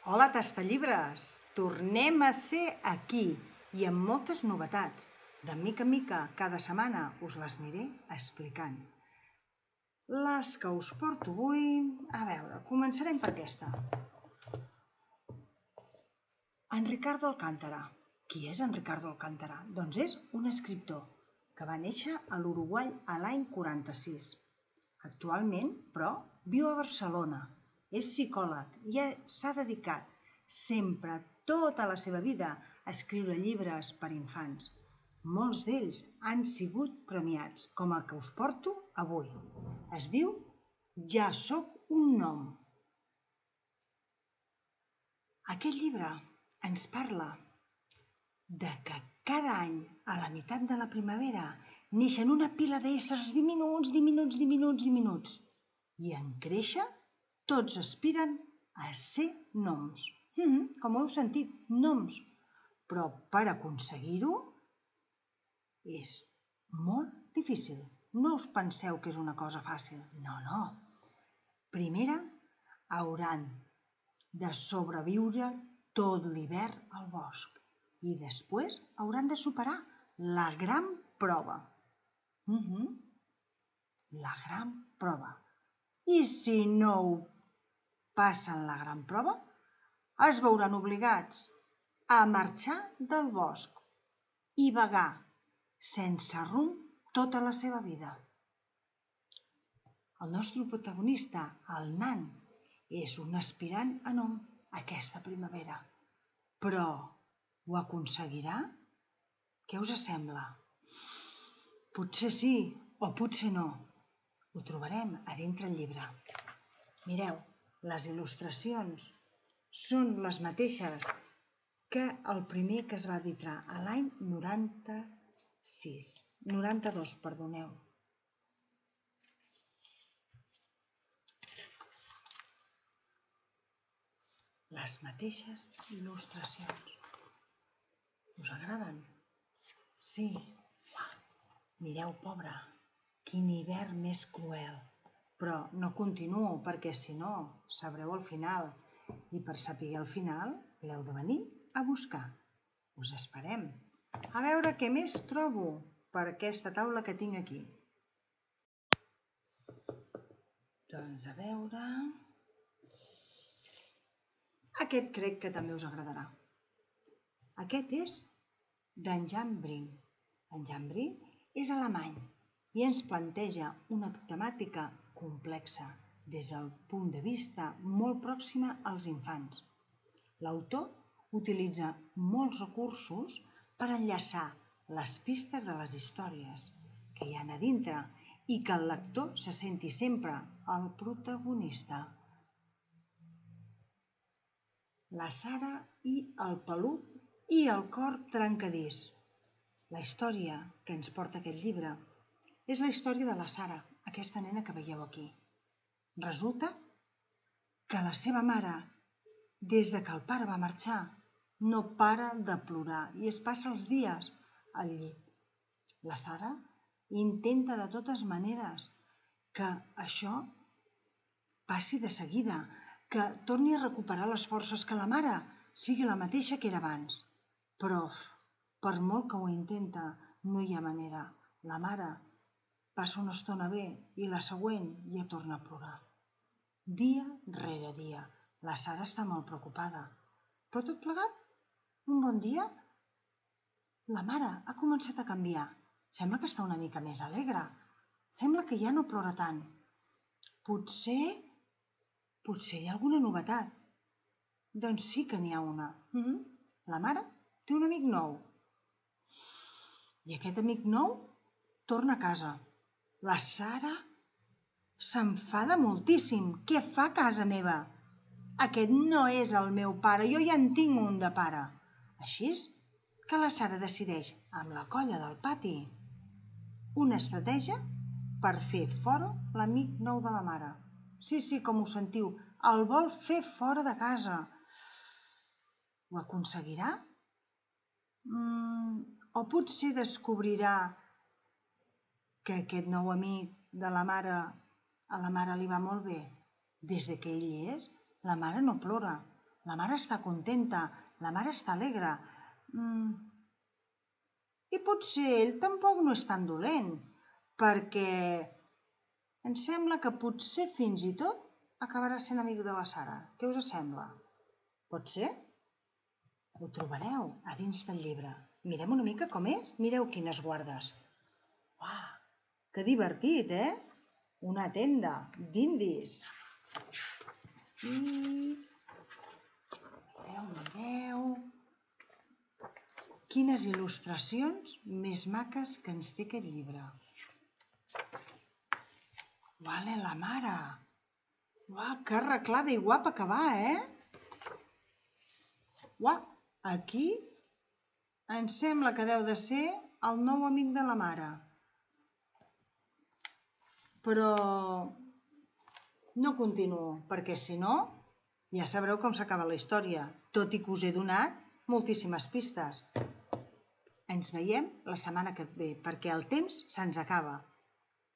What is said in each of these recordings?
Hola, Tastallibres! Tornem a ser aquí i amb moltes novetats. De mica en mica, cada setmana us les aniré explicant. Les que us porto avui... A veure, començarem per aquesta. En Ricardo Alcántara. Qui és en Ricardo Alcántara? Doncs és un escriptor que va néixer a l'Uruguai l'any 46. Actualment, però, viu a Barcelona. És psicòleg i s'ha dedicat sempre, tota la seva vida, a escriure llibres per infants. Molts d'ells han sigut premiats, com el que us porto avui. Es diu Ja sóc un nom. Aquest llibre ens parla de que cada any, a la meitat de la primavera, neixen una pila d'éssers diminuts, i en créixer, tots aspiren a ser noms. Com ho heu sentit, noms. Però per aconseguir-ho és molt difícil. No us penseu que és una cosa fàcil. No. Primera, hauran de sobreviure tot l'hivern al bosc i després hauran de superar la gran prova. La gran prova. I si no ho passen la gran prova, es veuran obligats a marxar del bosc i vagar sense rumb tota la seva vida. El nostre protagonista, el nan, és un aspirant a nom aquesta primavera. Però ho aconseguirà? Què us sembla? Potser sí o potser no. Ho trobarem a dintre el llibre. Mireu, les il·lustracions són les mateixes que el primer que es va editar l'any 92, perdoneu. Les mateixes il·lustracions. Us agraden? Sí. Mireu, pobre, quin hivern més cruel. Però no continuo perquè si no sabreu el final. I per saber el final l'heu de venir a buscar. Us esperem. A veure què més trobo per aquesta taula que tinc aquí. Doncs a veure... Aquest crec que també us agradarà. Aquest és d'en Jan Brink. En Jan Brink és alemany i ens planteja una temàtica complexa des del punt de vista molt pròxima als infants. L'autor utilitza molts recursos per enllaçar les pistes de les històries que hi ha a dintre i que el lector se senti sempre el protagonista. La Sara i el pelut i el cor trencadís. La història que ens porta aquest llibre és la història de la Sara, aquesta nena que veieu aquí. Resulta que la seva mare, des que el pare va marxar, no para de plorar i es passa els dies al llit. La Sara intenta de totes maneres que això passi de seguida, que torni a recuperar les forces, que la mare sigui la mateixa que era abans. Però, per molt que ho intenta, no hi ha manera. La mare passa una estona bé i la següent ja torna a plorar. Dia rere dia. La Sara està molt preocupada. Però tot plegat, un bon dia, la mare ha començat a canviar. Sembla que està una mica més alegre. Sembla que ja no plora tant. Potser hi ha alguna novetat. Doncs sí que n'hi ha una. La mare té un amic nou. I aquest amic nou torna a casa. La Sara s'enfada moltíssim. Què fa a casa meva? Aquest no és el meu pare, jo ja en tinc un de pare. Així que la Sara decideix, amb la colla del pati, una estratègia per fer fora l'amic nou de la mare. Sí, com ho sentiu, el vol fer fora de casa. Ho aconseguirà? O potser descobrirà que aquest nou amic de la mare a la mare li va molt bé. Des que ell és, la mare no plora. La mare està contenta, la mare està alegre. I potser ell tampoc no és tan dolent, perquè em sembla que potser fins i tot acabarà sent amic de la Sara. Què us sembla? Pot ser? Ho trobareu a dins del llibre. Mirem una mica com és? Mireu quines guardes. Uau, que divertit, eh? Una tenda d'indis. I mireu. Quines il·lustracions més maques que ens té aquest llibre. Vale, la mare. Uau, que arreglada i guapa que va, eh? Uau, aquí em sembla que deu de ser el nou amic de la mare. Però no continuo, perquè si no, ja sabreu com s'acaba la història, tot i que us he donat moltíssimes pistes. Ens veiem la setmana que ve, perquè el temps se'ns acaba.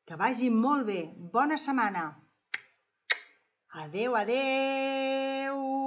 Que vagi molt bé. Bona setmana. Adéu, adéu.